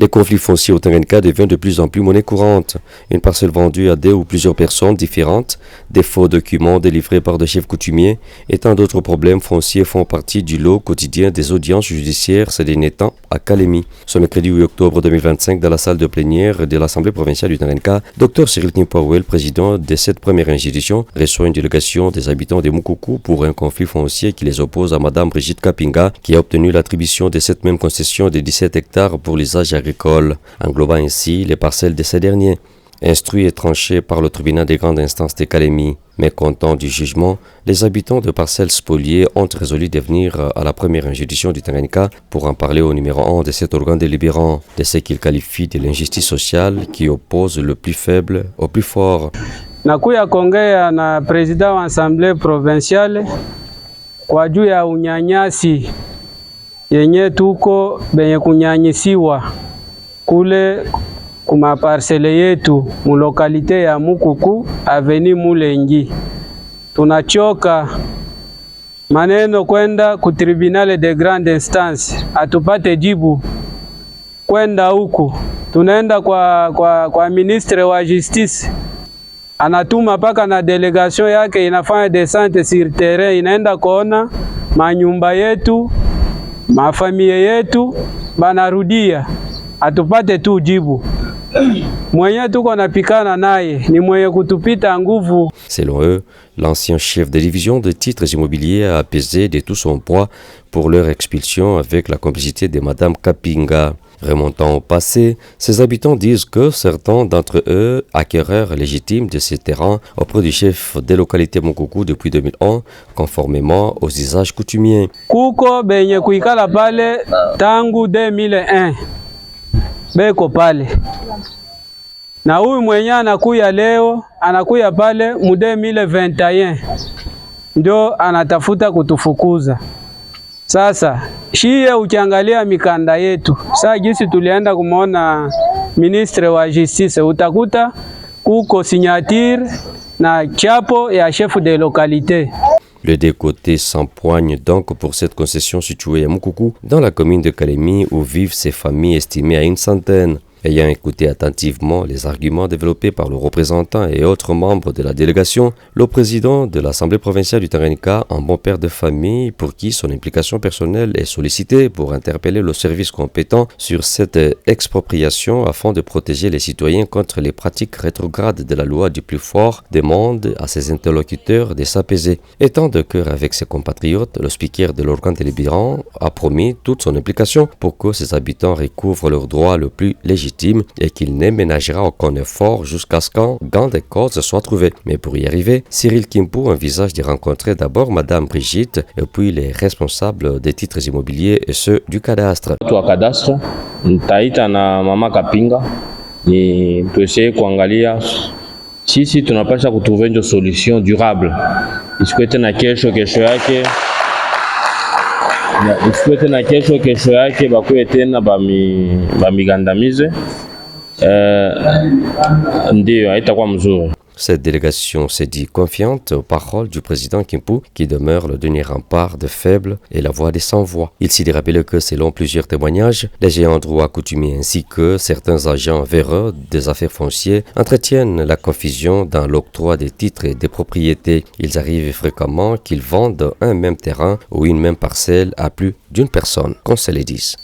Les conflits fonciers au Tanganyika deviennent de plus en plus monnaie courante. Une parcelle vendue à deux ou plusieurs personnes différentes, des faux documents délivrés par des chefs coutumiers et tant d'autres problèmes fonciers font partie du lot quotidien des audiences judiciaires ces derniers temps à Kalemi. Ce mercredi 8 octobre 2025, dans la salle de plénière de l'Assemblée provinciale du Tanganyika, Dr Cyril Kimpoué, président de cette première institution, reçoit une délégation des habitants de Mukuku pour un conflit foncier qui les oppose à Madame Brigitte Kapinga, qui a obtenu l'attribution de cette même concession de 17 hectares pour l'usage agricole, englobant ainsi les parcelles de ces derniers. Instruits et tranchés par le tribunal des grandes instances de Kalemi, mécontents du jugement, les habitants de parcelles spoliées ont résolu de venir à la première institution du Tanganyika pour en parler au numéro 1 de cet organe délibérant, de ce qu'ils qualifient de l'injustice sociale qui oppose le plus faible au plus fort. Nakuya kongea na président wa assemblée provinciale kwa juu ya unyanyasi yenye tuko benye kunyanyisiwa kule kuma parcele yetu mu lokalite ya Mukuku aveni Mulengi. Tunachoka maneno kwenda ku tribunal de grande instance atupate jibu. Kwenda huku tunaenda kwa ministre wa justice, anatuma paka na delegation yake inafanya descente sur terrain, inaenda kuona manyumba yetu, mafamilie yetu, banarudia atupate tu jibu. Mwenye tuko napikana naye ni mwenye kutupita nguvu. Selon eux, l'ancien chef de division de titres immobiliers a apaisé de tout son poids pour leur expulsion avec la complicité de Madame Kapinga. Remontant au passé, ces habitants disent que certains d'entre eux, acquéreurs légitimes de ces terrains auprès du chef des localités Mukuku depuis 2001, conformément aux usages coutumiers. Kuko benye kuikala pale tangu 2001. Beko pale. Na huyu mwenye anakuya leo, anakuya pale mu 2021. Ndio anatafuta kutufukuza. Sasa, shie ukiangalia mikanda yetu. Sasa jinsi tulienda kumuona ministre wa justice, utakuta kuko signature na chapo ya chef de localité. Les deux côtés s'empoignent donc pour cette concession située à Mukuku, dans la commune de Kalemi, où vivent ces familles estimées à 100. Ayant écouté attentivement les arguments développés par le représentant et autres membres de la délégation, le président de l'Assemblée provinciale du Tanganyika, un bon père de famille pour qui son implication personnelle est sollicitée pour interpeller le service compétent sur cette expropriation afin de protéger les citoyens contre les pratiques rétrogrades de la loi du plus fort, demande à ses interlocuteurs de s'apaiser. Étant de cœur avec ses compatriotes, le speaker de l'organe délibérant a promis toute son implication pour que ses habitants recouvrent leurs droits le plus légitimes et qu'il ne ménagera aucun effort jusqu'à ce qu'un gain de cause soit trouvé. Mais pour y arriver, Cyril Kimpoué envisage de rencontrer d'abord Madame Brigitte et puis les responsables des titres immobiliers et ceux du cadastre. Cadastre, nitaita na Mama Kapinga ni tuweze kuangalia sisi tunapasha kutrouver une solution durable. Isikuwe tena kesho yake bakuye tena bamigandamize, ndio haitakuwa mzuri. Cette délégation s'est dit confiante aux paroles du président Kimpoué, qui demeure le dernier rempart des faibles et la voix des sans-voix. Il s'y rappelle que, selon plusieurs témoignages, les géants droits coutumiers ainsi que certains agents véreux des affaires foncières entretiennent la confusion dans l'octroi des titres et des propriétés. Ils arrivent fréquemment qu'ils vendent un même terrain ou une même parcelle à plus d'une personne, qu'on se les dise.